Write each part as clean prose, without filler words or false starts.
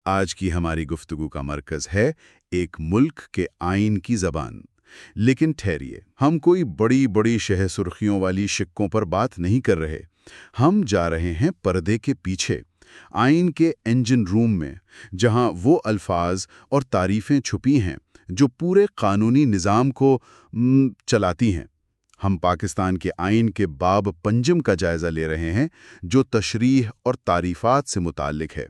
آج کی ہماری گفتگو کا مرکز ہے ایک ملک کے آئین کی زبان۔ لیکن ٹھہریے، ہم کوئی بڑی بڑی شہ سرخیوں والی شکوں پر بات نہیں کر رہے۔ ہم جا رہے ہیں پردے کے پیچھے، آئین کے انجن روم میں، جہاں وہ الفاظ اور تعریفیں چھپی ہیں جو پورے قانونی نظام کو چلاتی ہیں۔ ہم پاکستان کے آئین کے باب پنجم کا جائزہ لے رہے ہیں، جو تشریح اور تعریفات سے متعلق ہے۔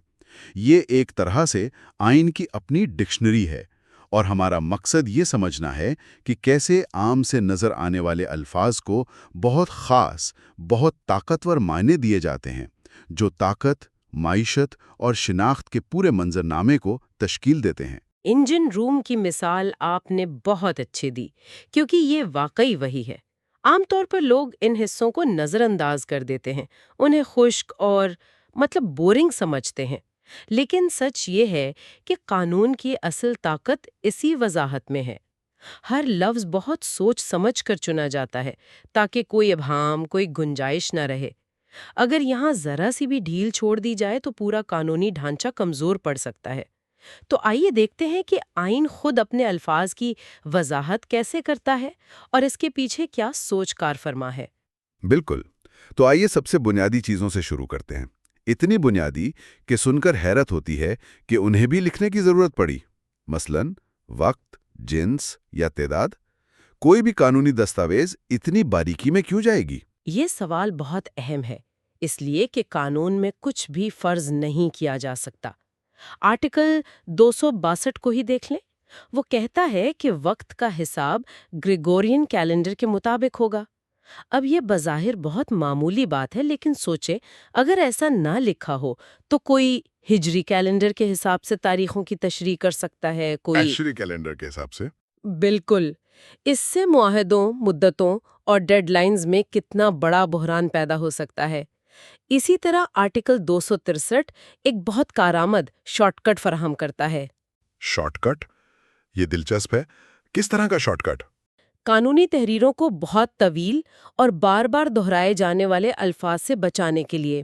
یہ ایک طرح سے آئین کی اپنی ڈکشنری ہے، اور ہمارا مقصد یہ سمجھنا ہے کہ کیسے عام سے نظر آنے والے الفاظ کو بہت خاص، بہت طاقتور معنی دیے جاتے ہیں، جو طاقت، معیشت اور شناخت کے پورے منظرنامے کو تشکیل دیتے ہیں۔ انجن روم کی مثال آپ نے بہت اچھی دی، کیونکہ یہ واقعی وہی ہے۔ عام طور پر لوگ ان حصوں کو نظر انداز کر دیتے ہیں، انہیں خشک اور بورنگ سمجھتے ہیں۔ لیکن سچ یہ ہے کہ قانون کی اصل طاقت اسی وضاحت میں ہے۔ ہر لفظ بہت سوچ سمجھ کر چنا جاتا ہے تاکہ کوئی ابہام، کوئی گنجائش نہ رہے۔ اگر یہاں ذرا سی بھی ڈھیل چھوڑ دی جائے تو پورا قانونی ڈھانچہ کمزور پڑ سکتا ہے۔ تو آئیے دیکھتے ہیں کہ آئین خود اپنے الفاظ کی وضاحت کیسے کرتا ہے اور اس کے پیچھے کیا سوچ کار فرما ہے۔ بالکل، تو آئیے سب سے بنیادی چیزوں سے شروع کرتے ہیں، اتنی بنیادی کہ سن کر حیرت ہوتی ہے کہ انہیں بھی لکھنے کی ضرورت پڑی۔ مثلا وقت، جنس یا تعداد، کوئی بھی قانونی دستاویز اتنی باریکی میں کیوں جائے گی؟ یہ سوال بہت اہم ہے، اس لیے کہ قانون میں کچھ بھی فرض نہیں کیا جا سکتا۔ آرٹیکل 262 کو ہی دیکھ لیں، وہ کہتا ہے کہ وقت کا حساب گریگورین کیلنڈر کے مطابق ہوگا۔ اب یہ بظاہر بہت معمولی بات ہے، لیکن سوچیں اگر ایسا نہ لکھا ہو تو کوئی ہجری کیلنڈر کے حساب سے تاریخوں کی تشریح کر سکتا ہے، کوئی ایشری کیلنڈر کے حساب سے۔ بالکل، اس سے معاہدوں، مدتوں اور ڈیڈ لائنز میں کتنا بڑا بحران پیدا ہو سکتا ہے۔ اسی طرح آرٹیکل 263 ایک بہت کارآمد شارٹ کٹ فراہم کرتا ہے۔ Shortcut? یہ دلچسپ ہے، کس طرح کا شارٹ کٹ؟ قانونی تحریروں کو بہت طویل اور بار بار دہرائے جانے والے الفاظ سے بچانے کے لیے،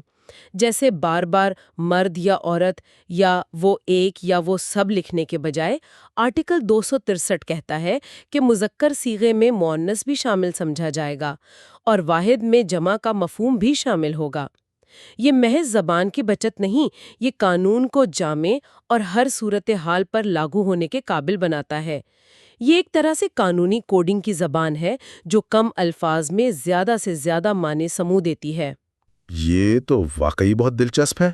جیسے بار بار مرد یا عورت یا وہ ایک یا وہ سب لکھنے کے بجائے، آرٹیکل 263 کہتا ہے کہ مذکر صیغے میں مؤنث بھی شامل سمجھا جائے گا اور واحد میں جمع کا مفہوم بھی شامل ہوگا۔ یہ محض زبان کی بچت نہیں، یہ قانون کو جامع اور ہر صورتحال پر لاگو ہونے کے قابل بناتا ہے۔ یہ ایک طرح سے قانونی کوڈنگ کی زبان ہے جو کم الفاظ میں زیادہ سے زیادہ معنی سمو دیتی ہے۔ یہ تو واقعی بہت دلچسپ ہے۔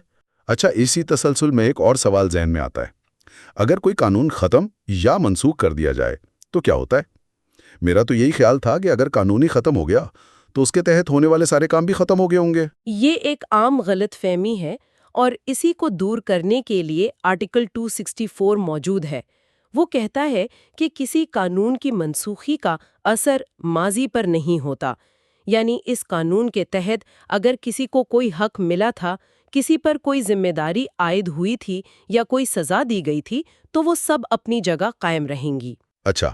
اچھا، اسی تسلسل میں ایک اور سوال ذہن میں آتا ہے۔ اگر کوئی قانون ختم یا منسوخ کر دیا جائے تو کیا ہوتا ہے؟ میرا تو یہی خیال تھا کہ اگر قانونی ختم ہو گیا تو اس کے تحت ہونے والے سارے کام بھی ختم ہو گئے ہوں گے۔ یہ ایک عام غلط فہمی ہے، اور اسی کو دور کرنے کے لیے آرٹیکل 264 موجود ہے۔ وہ کہتا ہے کہ کسی قانون کی منسوخی کا اثر ماضی پر نہیں ہوتا، یعنی اس قانون کے تحت اگر کسی کو کوئی حق ملا تھا، کسی پر کوئی ذمہ داری عائد ہوئی تھی یا کوئی سزا دی گئی تھی، تو وہ سب اپنی جگہ قائم رہیں گی۔ اچھا،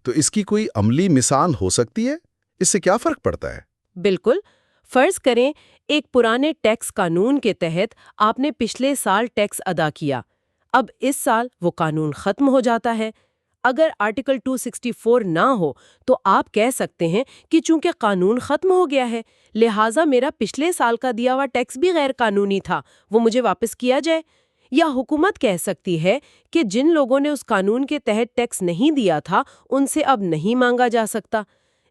تو اس کی کوئی عملی مثال ہو سکتی ہے؟ اس سے کیا فرق پڑتا ہے؟ بالکل، فرض کریں ایک پرانے ٹیکس قانون کے تحت آپ نے پچھلے سال ٹیکس ادا کیا، اب اس سال وہ قانون ختم ہو جاتا ہے۔ اگر آرٹیکل 264 نہ ہو تو آپ کہہ سکتے ہیں کہ چونکہ قانون ختم ہو گیا ہے، لہٰذا میرا پچھلے سال کا دیا ہوا ٹیکس بھی غیر قانونی تھا، وہ مجھے واپس کیا جائے۔ یا حکومت کہہ سکتی ہے کہ جن لوگوں نے اس قانون کے تحت ٹیکس نہیں دیا تھا ان سے اب نہیں مانگا جا سکتا۔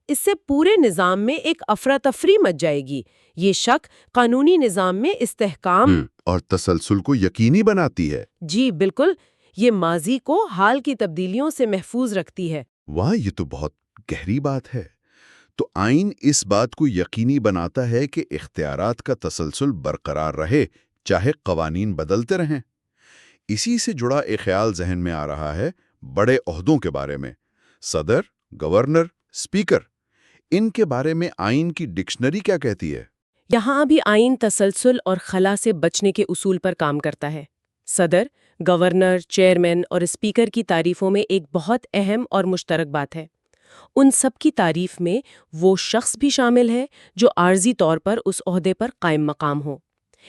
اس سے پورے نظام میں ایک افراتفری مچ جائے گی۔ یہ شک قانونی نظام میں استحکام اور تسلسل کو یقینی بناتی ہے۔ جی بالکل، یہ ماضی کو حال کی تبدیلیوں سے محفوظ رکھتی ہے۔ واہ، یہ تو بہت گہری بات ہے۔ تو آئین اس بات کو یقینی بناتا ہے کہ اختیارات کا تسلسل برقرار رہے، چاہے قوانین بدلتے رہیں۔ اسی سے جڑا ایک خیال ذہن میں آ رہا ہے بڑے عہدوں کے بارے میں۔ صدر، گورنر، اسپیکر، ان کے بارے میں آئین کی ڈکشنری کیا کہتی ہے؟ یہاں بھی آئین تسلسل اور خلا سے بچنے کے اصول پر کام کرتا ہے۔ صدر، گورنر، چیئرمین اور اسپیکر کی تعریفوں میں ایک بہت اہم اور مشترک بات ہے۔ ان سب کی تعریف میں وہ شخص بھی شامل ہے جو عارضی طور پر اس عہدے پر قائم مقام ہو۔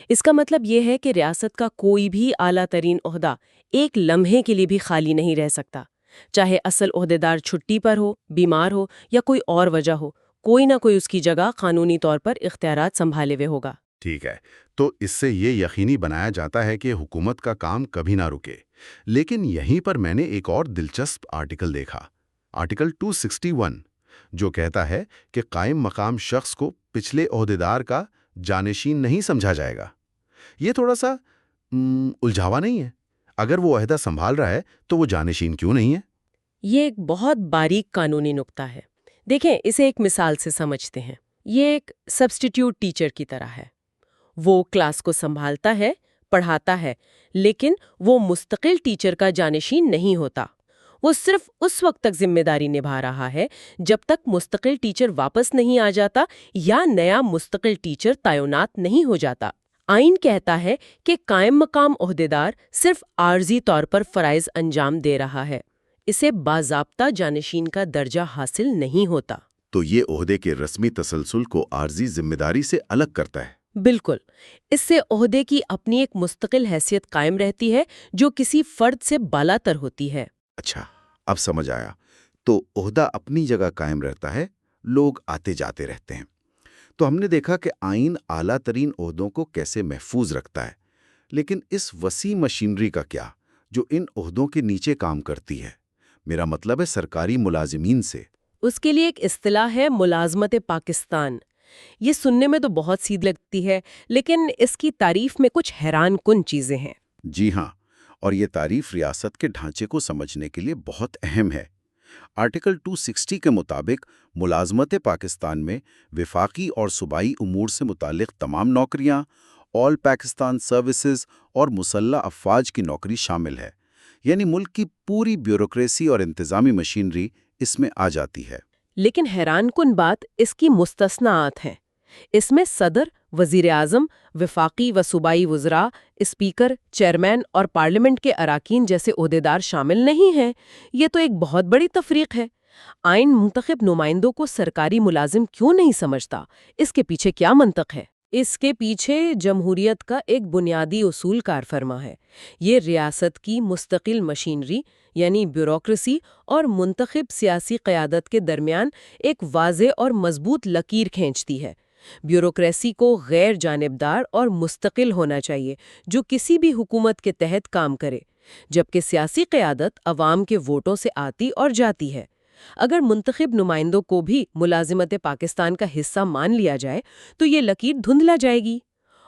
اس کا مطلب یہ ہے کہ ریاست کا کوئی بھی اعلیٰ ترین عہدہ ایک لمحے کے لیے بھی خالی نہیں رہ سکتا، چاہے اصل عہدیدار چھٹی پر ہو، بیمار ہو یا کوئی اور وجہ ہو، کوئی نہ کوئی اس کی جگہ قانونی طور پر اختیارات سنبھالے ہوئے ہوگا۔ ٹھیک ہے، تو اس سے یہ یقینی بنایا جاتا ہے کہ حکومت کا کام کبھی نہ رکے۔ لیکن یہیں پر میں نے ایک اور دلچسپ آرٹیکل دیکھا، آرٹیکل 261، جو کہتا ہے کہ قائم مقام شخص کو پچھلے عہدیدار کا جانشین نہیں سمجھا جائے گا۔ یہ تھوڑا سا الجھاوا نہیں ہے؟ اگر وہ عہدہ سنبھال رہا ہے تو وہ جانشین کیوں نہیں ہے؟ یہ ایک بہت باریک قانونی نقطہ ہے۔ دیکھیں، اسے ایک مثال سے سمجھتے ہیں۔ یہ ایک سبسٹیٹیوٹ ٹیچر کی طرح ہے۔ وہ کلاس کو سنبھالتا ہے، پڑھاتا ہے، لیکن وہ مستقل ٹیچر کا جانشین نہیں ہوتا۔ وہ صرف اس وقت تک ذمہ داری نبھا رہا ہے جب تک مستقل ٹیچر واپس نہیں آ جاتا یا نیا مستقل ٹیچر تعینات نہیں ہو جاتا۔ آئین کہتا ہے کہ قائم مقام عہدیدار صرف عارضی طور پر فرائض انجام دے رہا ہے، اسے باضابطہ جانشین کا درجہ حاصل نہیں ہوتا۔ تو یہ عہدے کے رسمی تسلسل کو عارضی ذمہ داری سے الگ کرتا ہے۔ بالکل، اس سے عہدے کی اپنی ایک مستقل حیثیت قائم رہتی ہے جو کسی فرد سے بالاتر ہوتی ہے۔ اچھا، اب سمجھ آیا۔ تو عہدہ اپنی جگہ قائم رہتا ہے، لوگ آتے جاتے رہتے ہیں۔ تو ہم نے دیکھا کہ آئین اعلیٰ ترین عہدوں کو کیسے محفوظ رکھتا ہے، لیکن اس وسیع مشینری کا کیا جو ان عہدوں کے نیچے کام کرتی ہے؟ میرا مطلب ہے سرکاری ملازمین سے۔ اس کے لیے ایک اصطلاح ہے ملازمت پاکستان۔ یہ سننے میں تو بہت سیدھی لگتی ہے، لیکن اس کی تعریف میں کچھ حیران کن چیزیں ہیں۔ جی ہاں، اور یہ تعریف ریاست کے ڈھانچے کو سمجھنے کے لیے بہت اہم ہے۔ آرٹیکل 260 کے مطابق ملازمت پاکستان میں وفاقی اور صوبائی امور سے متعلق تمام نوکریاں، آل پاکستان سروسز اور مسلح افواج کی نوکری شامل ہے، یعنی ملک کی پوری بیوروکریسی اور انتظامی مشینری اس میں آ جاتی ہے۔ لیکن حیران کن بات اس کی مستثنیات ہیں۔ اس میں صدر، وزیر اعظم، وفاقی و صوبائی وزراء، اسپیکر، چیئرمین اور پارلیمنٹ کے اراکین جیسے عہدیدار شامل نہیں ہیں۔ یہ تو ایک بہت بڑی تفریق ہے۔ آئین منتخب نمائندوں کو سرکاری ملازم کیوں نہیں سمجھتا؟ اس کے پیچھے کیا منطق ہے؟ اس کے پیچھے جمہوریت کا ایک بنیادی اصول کار فرما ہے۔ یہ ریاست کی مستقل مشینری یعنی بیوروکریسی اور منتخب سیاسی قیادت کے درمیان ایک واضح اور مضبوط لکیر کھینچتی ہے۔ بیوروکریسی کو غیر جانبدار اور مستقل ہونا چاہیے جو کسی بھی حکومت کے تحت کام کرے، جبکہ سیاسی قیادت عوام کے ووٹوں سے آتی اور جاتی ہے۔ اگر منتخب نمائندوں کو بھی ملازمت پاکستان کا حصہ مان لیا جائے تو یہ لکیر دھندلا جائے گی،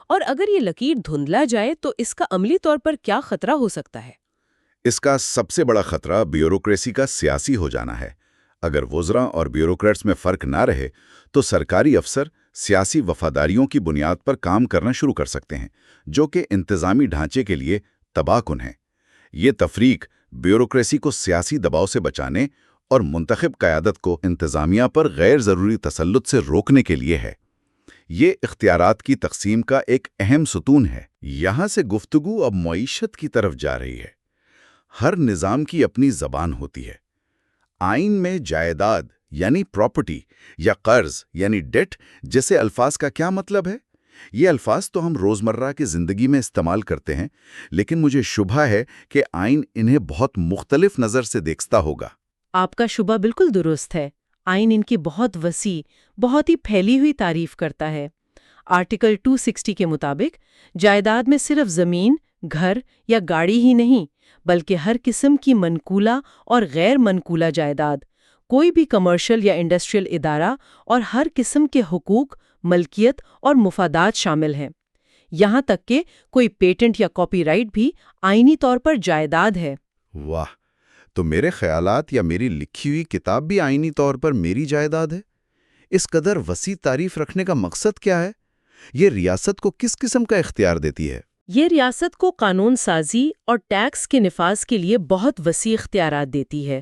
اور اگر یہ لکیر دھندلا جائے تو اس کا عملی طور پر کیا خطرہ ہو سکتا ہے؟ اس کا سب سے بڑا خطرہ بیوروکریسی کا سیاسی ہو جانا ہے۔ اگر وزراء اور بیوروکریٹس میں فرق نہ رہے تو سرکاری افسر سیاسی وفاداریوں کی بنیاد پر کام کرنا شروع کر سکتے ہیں، جو کہ انتظامی ڈھانچے کے لیے تباہ کن ہے۔ یہ تفریق بیوروکریسی کو سیاسی دباؤ سے بچانے اور منتخب قیادت کو انتظامیہ پر غیر ضروری تسلط سے روکنے کے لیے ہے۔ یہ اختیارات کی تقسیم کا ایک اہم ستون ہے۔ یہاں سے گفتگو اب معیشت کی طرف جا رہی ہے۔ ہر نظام کی اپنی زبان ہوتی ہے۔ آئین میں جائیداد یعنی پراپرٹی یا قرض یعنی ڈیٹ جیسے الفاظ کا کیا مطلب ہے؟ یہ الفاظ تو ہم روزمرہ کی زندگی میں استعمال کرتے ہیں، لیکن مجھے شبہ ہے کہ آئین انہیں بہت مختلف نظر سے دیکھتا ہوگا۔ آپ کا شبہ بالکل درست ہے۔ آئین ان کی بہت وسیع، بہت ہی پھیلی ہوئی تعریف کرتا ہے۔ آرٹیکل 260 کے مطابق جائیداد میں صرف زمین، گھر یا گاڑی ہی نہیں، بلکہ ہر قسم کی منقولہ اور غیر منقولہ جائیداد، کوئی بھی کمرشل یا انڈسٹریل ادارہ اور ہر قسم کے حقوق، ملکیت اور مفادات شامل ہیں۔ یہاں تک کہ کوئی پیٹنٹ یا کاپی رائٹ بھی آئینی طور پر جائیداد ہے۔ واہ! تو میرے خیالات یا میری لکھی ہوئی کتاب بھی آئینی طور پر میری جائیداد ہے؟ اس قدر وسیع تعریف رکھنے کا مقصد کیا ہے؟ یہ ریاست کو کس قسم کا اختیار دیتی ہے؟ یہ ریاست کو قانون سازی اور ٹیکس کے نفاذ کے لیے بہت وسیع اختیارات دیتی ہے۔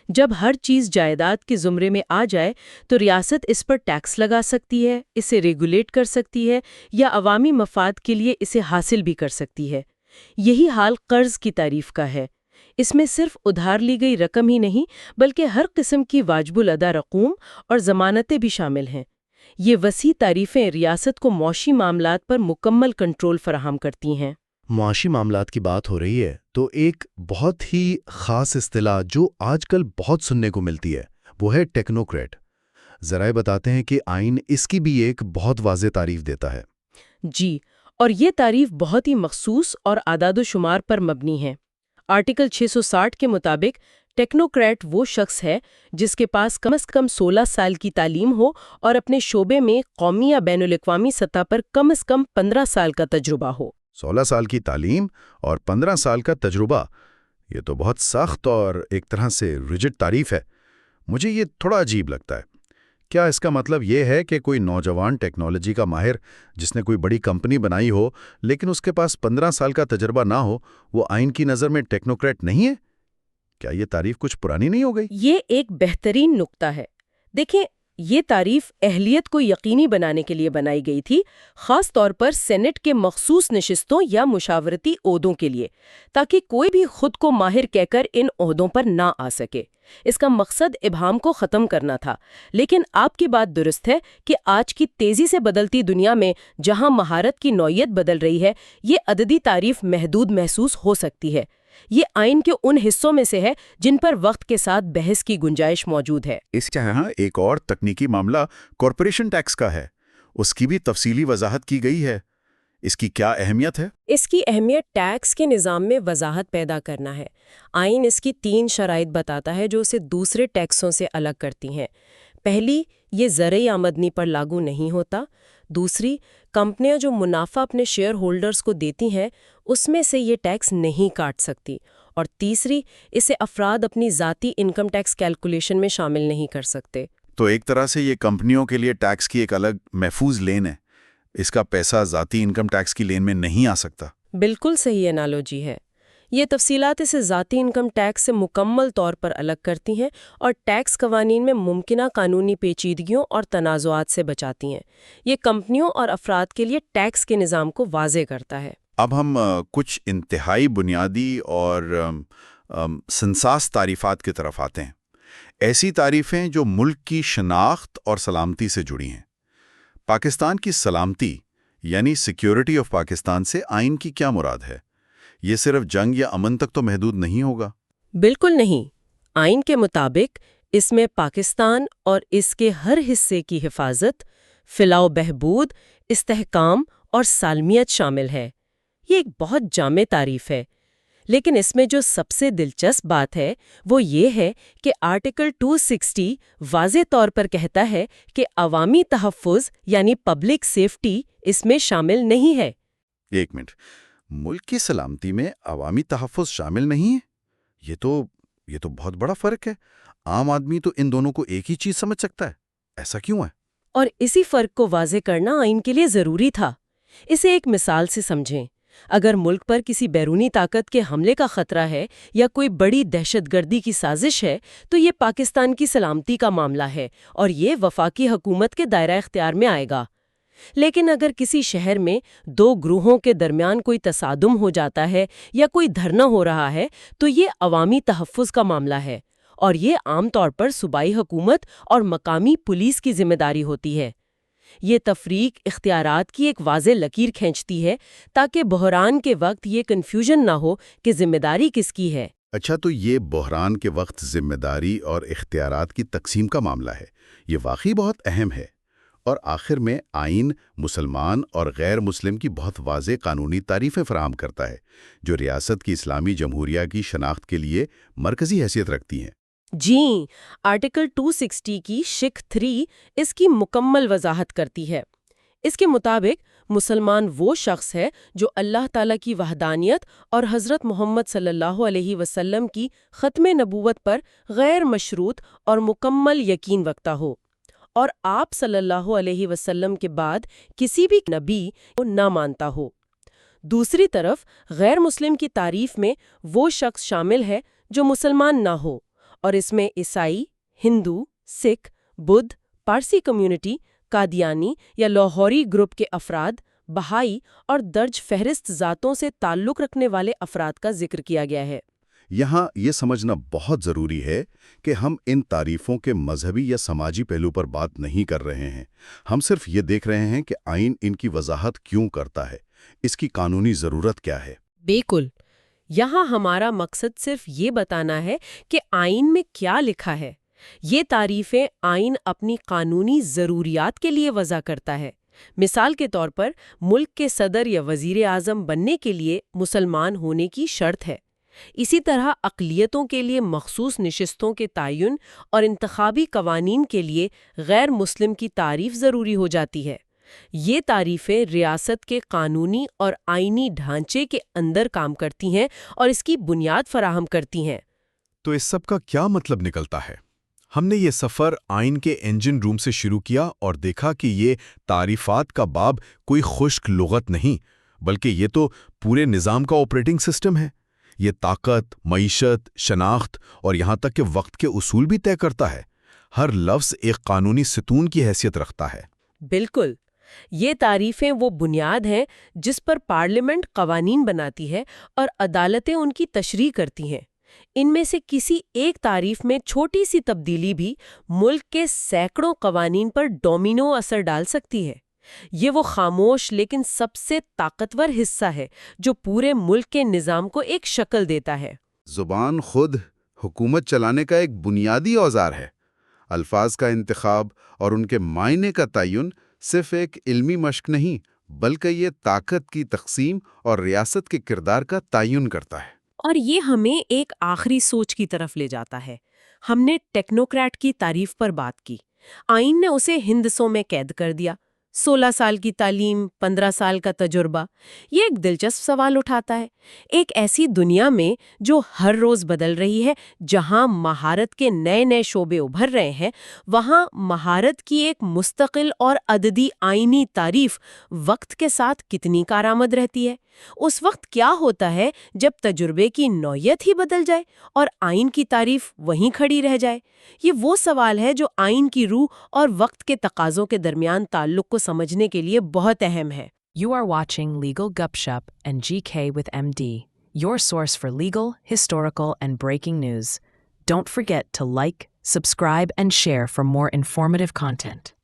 جب ہر چیز جائیداد کے زمرے میں آ جائے تو ریاست اس پر ٹیکس لگا سکتی ہے، اسے ریگولیٹ کر سکتی ہے یا عوامی مفاد کے لیے اسے حاصل بھی کر سکتی ہے۔ یہی حال قرض کی تعریف کا ہے۔ اس میں صرف ادھار لی گئی رقم ہی نہیں بلکہ ہر قسم کی واجب الادا رقوم اور ضمانتیں بھی شامل ہیں۔ یہ وسیع تعریفیں ریاست کو معاشی معاملات پر مکمل کنٹرول فراہم کرتی ہیں۔ معاشی معاملات کی بات ہو رہی ہے تو ایک بہت ہی خاص اصطلاح جو آج کل بہت سننے کو ملتی ہے وہ ہے ٹیکنوکریٹ۔ ذرا یہ بتاتے ہیں کہ آئین اس کی بھی ایک بہت واضح تعریف دیتا ہے۔ جی، اور یہ تعریف بہت ہی مخصوص اور اعداد و شمار پر مبنی ہے۔ آرٹیکل 660 کے مطابق ٹیکنوکریٹ وہ شخص ہے جس کے پاس کم از کم 16 سال کی تعلیم ہو اور اپنے شعبے میں قومی یا بین الاقوامی سطح پر کم از کم 15 سال کا تجربہ ہو۔ 16 سال کی تعلیم اور 15 سال کا تجربہ، یہ تو بہت سخت اور ایک طرح سے ریجڈ تعریف ہے۔ مجھے یہ تھوڑا عجیب لگتا ہے۔ کیا اس کا مطلب یہ ہے کہ کوئی نوجوان ٹیکنالوجی کا ماہر جس نے کوئی بڑی کمپنی بنائی ہو لیکن اس کے پاس 15 سال کا تجربہ نہ ہو، وہ آئین کی نظر میں ٹیکنوکریٹ نہیں ہے؟ کیا یہ تعریف کچھ پرانی نہیں ہو گئی؟ یہ ایک بہترین نقطہ ہے۔ دیکھیں، یہ تعریف اہلیت کو یقینی بنانے کے لیے بنائی گئی تھی، خاص طور پر سینٹ کے مخصوص نشستوں یا مشاورتی عہدوں کے لیے، تاکہ کوئی بھی خود کو ماہر کہہ کر ان عہدوں پر نہ آ سکے۔ اس کا مقصد ابہام کو ختم کرنا تھا۔ لیکن آپ کی بات درست ہے کہ آج کی تیزی سے بدلتی دنیا میں جہاں مہارت کی نوعیت بدل رہی ہے، یہ عددی تعریف محدود محسوس ہو سکتی ہے۔ یہ آئین کے ان حصوں میں سے ہے جن پر وقت کے ساتھ بحث کی گنجائش موجود ہے۔ اس کے یہاں ایک اور تکنیکی معاملہ کارپوریشن ٹیکس کا ہے۔ اس کی بھی تفصیلی وضاحت کی گئی ہے۔ اس کی کیا اہمیت ہے؟ اس کی اہمیت ٹیکس کے نظام میں وضاحت پیدا کرنا ہے۔ آئین اس کی 3 شرائط بتاتا ہے جو اسے دوسرے ٹیکسوں سے الگ کرتی ہیں۔ پہلی، یہ زرعی آمدنی پر لاگو نہیں ہوتا۔ دوسری، کمپنیاں جو منافع اپنے شیئر ہولڈرز کو دیتی ہیں اس میں سے یہ ٹیکس نہیں کاٹ سکتی۔ اور تیسری، اسے افراد اپنی ذاتی انکم ٹیکس کیلکولیشن میں شامل نہیں کر سکتے۔ تو ایک طرح سے یہ کمپنیوں کے لیے ٹیکس کی ایک الگ محفوظ لین ہے۔ اس کا پیسہ ذاتی انکم ٹیکس کی لین میں نہیں آ سکتا۔ بالکل صحیح انالوجی ہے۔ یہ تفصیلات اسے ذاتی انکم ٹیکس سے مکمل طور پر الگ کرتی ہیں اور ٹیکس قوانین میں ممکنہ قانونی پیچیدگیوں اور تنازعات سے بچاتی ہیں۔ یہ کمپنیوں اور افراد کے لیے ٹیکس کے نظام کو واضح کرتا ہے۔ اب ہم کچھ انتہائی بنیادی اور سنساس تعریفات کی طرف آتے ہیں۔ ایسی تعریفیں جو ملک کی شناخت اور سلامتی سے جڑی ہیں۔ پاکستان کی سلامتی یعنی سیکیورٹی آف پاکستان سے آئین کی کیا مراد ہے؟ یہ صرف جنگ یا امن تک تو محدود نہیں ہوگا؟ بالکل نہیں۔ آئین کے مطابق اس میں پاکستان اور اس کے ہر حصے کی حفاظت، فلاح و بہبود، استحکام اور سالمیت شامل ہے۔ یہ ایک بہت جامع تعریف ہے، لیکن اس میں جو سب سے دلچسپ بات ہے وہ یہ ہے کہ آرٹیکل 260 واضح طور پر کہتا ہے کہ عوامی تحفظ یعنی پبلک سیفٹی اس میں شامل نہیں ہے۔ ایک منٹ، ملک کی سلامتی میں عوامی تحفظ شامل نہیں ہے؟ یہ تو بہت بڑا فرق ہے۔ عام آدمی تو ان دونوں کو ایک ہی چیز سمجھ سکتا ہے۔ ایسا کیوں ہے؟ اور اسی فرق کو واضح کرنا آئین کے لیے ضروری تھا۔ اسے ایک مثال سے سمجھیں۔ اگر ملک پر کسی بیرونی طاقت کے حملے کا خطرہ ہے یا کوئی بڑی دہشت گردی کی سازش ہے تو یہ پاکستان کی سلامتی کا معاملہ ہے اور یہ وفاقی حکومت کے دائرہ اختیار میں آئے گا۔ لیکن اگر کسی شہر میں 2 گروہوں کے درمیان کوئی تصادم ہو جاتا ہے یا کوئی دھرنا ہو رہا ہے تو یہ عوامی تحفظ کا معاملہ ہے، اور یہ عام طور پر صوبائی حکومت اور مقامی پولیس کی ذمہ داری ہوتی ہے۔ یہ تفریق اختیارات کی ایک واضح لکیر کھینچتی ہے تاکہ بحران کے وقت یہ کنفیوژن نہ ہو کہ ذمہ داری کس کی ہے۔ اچھا، تو یہ بحران کے وقت ذمہ داری اور اختیارات کی تقسیم کا معاملہ ہے۔ یہ واقعی بہت اہم ہے۔ اور آخر میں آئین مسلمان اور غیر مسلم کی بہت واضح قانونی تعریفیں فراہم کرتا ہے جو ریاست کی اسلامی جمہوریہ کی شناخت کے لیے مرکزی حیثیت رکھتی ہیں۔ جی، آرٹیکل 260 کی شق 3 اس کی مکمل وضاحت کرتی ہے۔ اس کے مطابق مسلمان وہ شخص ہے جو اللہ تعالیٰ کی وحدانیت اور حضرت محمد صلی اللہ علیہ وسلم کی ختم نبوت پر غیر مشروط اور مکمل یقین رکھتا ہو، اور آپ صلی اللہ علیہ وسلم کے بعد کسی بھی نبی کو نہ مانتا ہو۔ دوسری طرف غیر مسلم کی تعریف میں وہ شخص شامل ہے جو مسلمان نہ ہو، اور اس میں عیسائی، ہندو، سکھ، بدھ، پارسی کمیونٹی، قادیانی یا لاہوری گروپ کے افراد، بہائی اور درج فہرست ذاتوں سے تعلق رکھنے والے افراد کا ذکر کیا گیا ہے۔ یہاں یہ سمجھنا بہت ضروری ہے کہ ہم ان تعریفوں کے مذہبی یا سماجی پہلو پر بات نہیں کر رہے ہیں، ہم صرف یہ دیکھ رہے ہیں کہ آئین ان کی وضاحت کیوں کرتا ہے، اس کی قانونی ضرورت کیا ہے۔ بالکل، یہاں ہمارا مقصد صرف یہ بتانا ہے کہ آئین میں کیا لکھا ہے۔ یہ تعریفیں آئین اپنی قانونی ضروریات کے لیے وضع کرتا ہے۔ مثال کے طور پر ملک کے صدر یا وزیر اعظم بننے کے لیے مسلمان ہونے کی شرط ہے۔ اسی طرح اقلیتوں کے لیے مخصوص نشستوں کے تعین اور انتخابی قوانین کے لیے غیر مسلم کی تعریف ضروری ہو جاتی ہے۔ یہ تعریفیں ریاست کے قانونی اور آئینی ڈھانچے کے اندر کام کرتی ہیں اور اس کی بنیاد فراہم کرتی ہیں۔ تو اس سب کا کیا مطلب نکلتا ہے؟ ہم نے یہ سفر آئین کے انجن روم سے شروع کیا اور دیکھا کہ یہ تعریفات کا باب کوئی خشک لغت نہیں، بلکہ یہ تو پورے نظام کا آپریٹنگ سسٹم ہے۔ یہ طاقت، معیشت، شناخت اور یہاں تک کہ وقت کے اصول بھی طے کرتا ہے۔ ہر لفظ ایک قانونی ستون کی حیثیت رکھتا ہے۔ بالکل، یہ تعریفیں وہ بنیاد ہیں جس پر پارلیمنٹ قوانین بناتی ہے اور عدالتیں ان کی تشریح کرتی ہیں۔ ان میں سے کسی ایک تعریف میں چھوٹی سی تبدیلی بھی ملک کے سینکڑوں قوانین پر ڈومینو اثر ڈال سکتی ہے۔ یہ وہ خاموش لیکن سب سے طاقتور حصہ ہے جو پورے ملک کے نظام کو ایک شکل دیتا ہے۔ زبان خود حکومت چلانے کا ایک بنیادی اوزار ہے۔ الفاظ کا انتخاب اور ان کے معنی کا تعین صرف ایک علمی مشق نہیں، بلکہ یہ طاقت کی تقسیم اور ریاست کے کردار کا تعین کرتا ہے۔ اور یہ ہمیں ایک آخری سوچ کی طرف لے جاتا ہے۔ ہم نے ٹیکنوکریٹ کی تعریف پر بات کی۔ آئین نے اسے ہندسوں میں قید کر دیا۔ 16 سال کی تعلیم، 15 سال کا تجربہ۔ یہ ایک دلچسپ سوال اٹھاتا ہے۔ ایک ایسی دنیا میں جو ہر روز بدل رہی ہے، جہاں مہارت کے نئے نئے شعبے ابھر رہے ہیں، وہاں مہارت کی ایک مستقل اور عددی آئینی تعریف وقت کے ساتھ کتنی کارآمد رہتی ہے؟ اس وقت کیا ہوتا ہے جب تجربے کی نوعیت ہی بدل جائے اور آئین کی تعریف وہیں کھڑی رہ جائے؟ یہ وہ سوال ہے جو آئین کی روح اور وقت کے تقاضوں کے درمیان تعلق کو سمجھنے کے لیے بہت اہم ہے۔ You are watching Legal Gupshup and GK with MD, your source for legal, historical, and breaking news. Don't forget to like, subscribe, and share for more informative content.